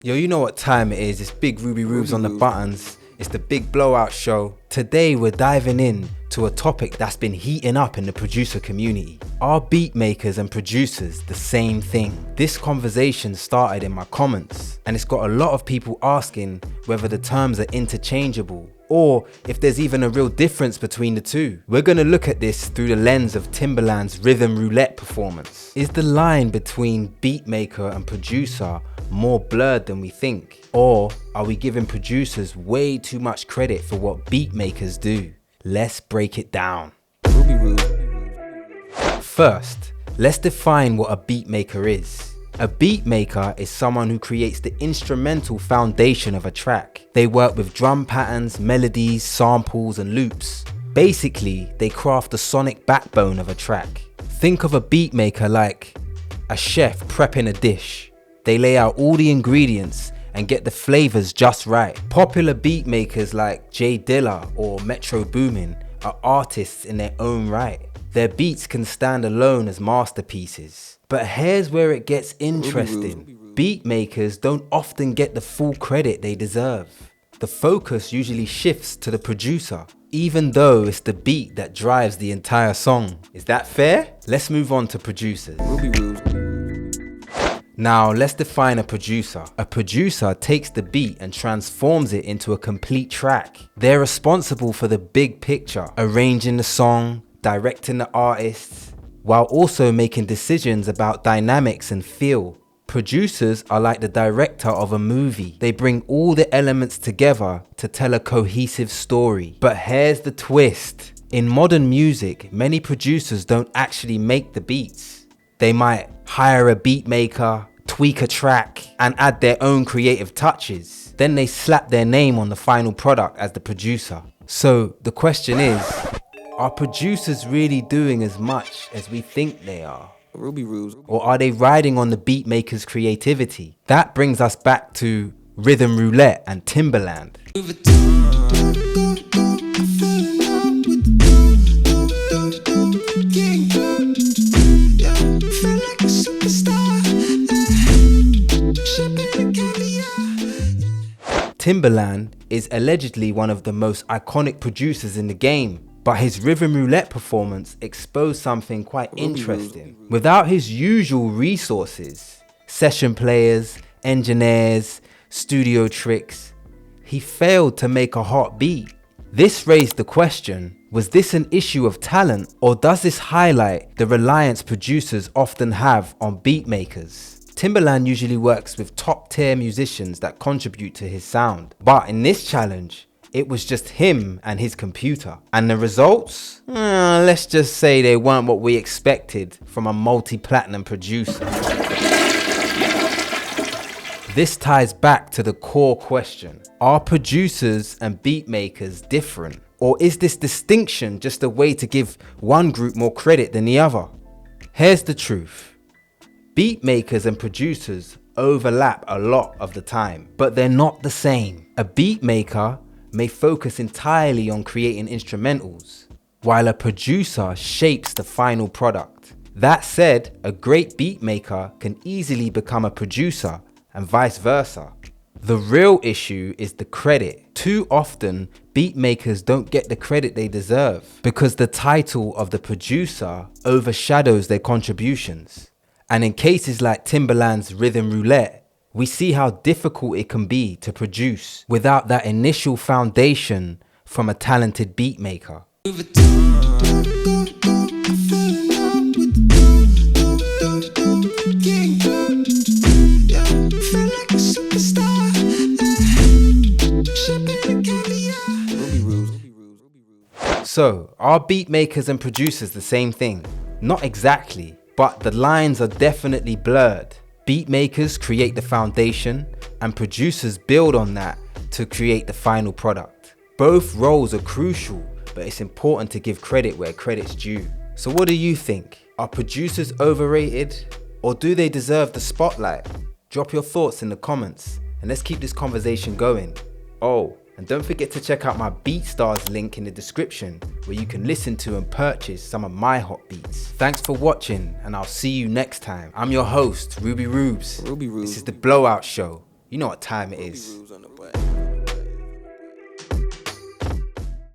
Yo, you know what time it is. It's Big Ruby Rubes on the buttons. It's the Big Blowout Show. Today we're diving in to a topic that's been heating up in the producer community. Are beat makers and producers the same thing? This conversation started in my comments, and it's got a lot of people asking whether the terms are interchangeable or if there's even a real difference between the two. We're gonna look at this through the lens of Timbaland's Rhythm Roulette performance. Is the line between beat maker and producer more blurred than we think? Or are we giving producers way too much credit for what beat makers do? Let's break it down. First, let's define what a beat maker is. A beat maker is someone who creates the instrumental foundation of a track. They work with drum patterns, melodies, samples, and loops. Basically, they craft the sonic backbone of a track. Think of a beat maker like a chef prepping a dish. They lay out all the ingredients and get the flavors just right. Popular beat makers like J Dilla or Metro Boomin are artists in their own right. Their beats can stand alone as masterpieces. But here's where it gets interesting. Beat makers don't often get the full credit they deserve. The focus usually shifts to the producer, even though it's the beat that drives the entire song. Is that fair? Let's move on to producers. Now let's define a producer. A producer takes the beat and transforms it into a complete track. They're responsible for the big picture, arranging the song, directing the artists, while also making decisions about dynamics and feel. Producers are like the director of a movie. They bring all the elements together to tell a cohesive story. But here's the twist. In modern music, many producers don't actually make the beats. They might hire a beat maker, tweak a track, and add their own creative touches. Then they slap their name on the final product as the producer. So the question is, are producers really doing as much as we think they are? Or are they riding on the beat maker's creativity? That brings us back to Rhythm Roulette and Timbaland. Timbaland is allegedly one of the most iconic producers in the game, but his Rhythm Roulette performance exposed something quite interesting. Without his usual resources, session players, engineers, studio tricks, he failed to make a hot beat. This raised the question, was this an issue of talent, or does this highlight the reliance producers often have on beat makers? Timbaland usually works with top-tier musicians that contribute to his sound, but in this challenge, it was just him and his computer. And the results? Let's just say they weren't what we expected from a multi-platinum producer. This ties back to the core question. Are producers and beat makers different? Or is this distinction just a way to give one group more credit than the other? Here's the truth. Beat makers and producers overlap a lot of the time, but they're not the same. A beat maker may focus entirely on creating instrumentals, while a producer shapes the final product. That said, a great beat maker can easily become a producer and vice versa. The real issue is the credit. Too often, beat makers don't get the credit they deserve because the title of the producer overshadows their contributions. And in cases like Timbaland's Rhythm Roulette, we see how difficult it can be to produce without that initial foundation from a talented beat maker. So, are beat makers and producers the same thing? Not exactly, but the lines are definitely blurred. Beat makers create the foundation, and producers build on that to create the final product. Both roles are crucial, but it's important to give credit where credit's due. So what do you think? Are producers overrated, or do they deserve the spotlight? Drop your thoughts in the comments, and let's keep this conversation going. Oh, and don't forget to check out my BeatStars link in the description, where you can listen to and purchase some of my hot beats. Thanks for watching, and I'll see you next time. I'm your host, RUBYREUBS. This is the Blowout Show. You know what time it is. RUBYREUBS on the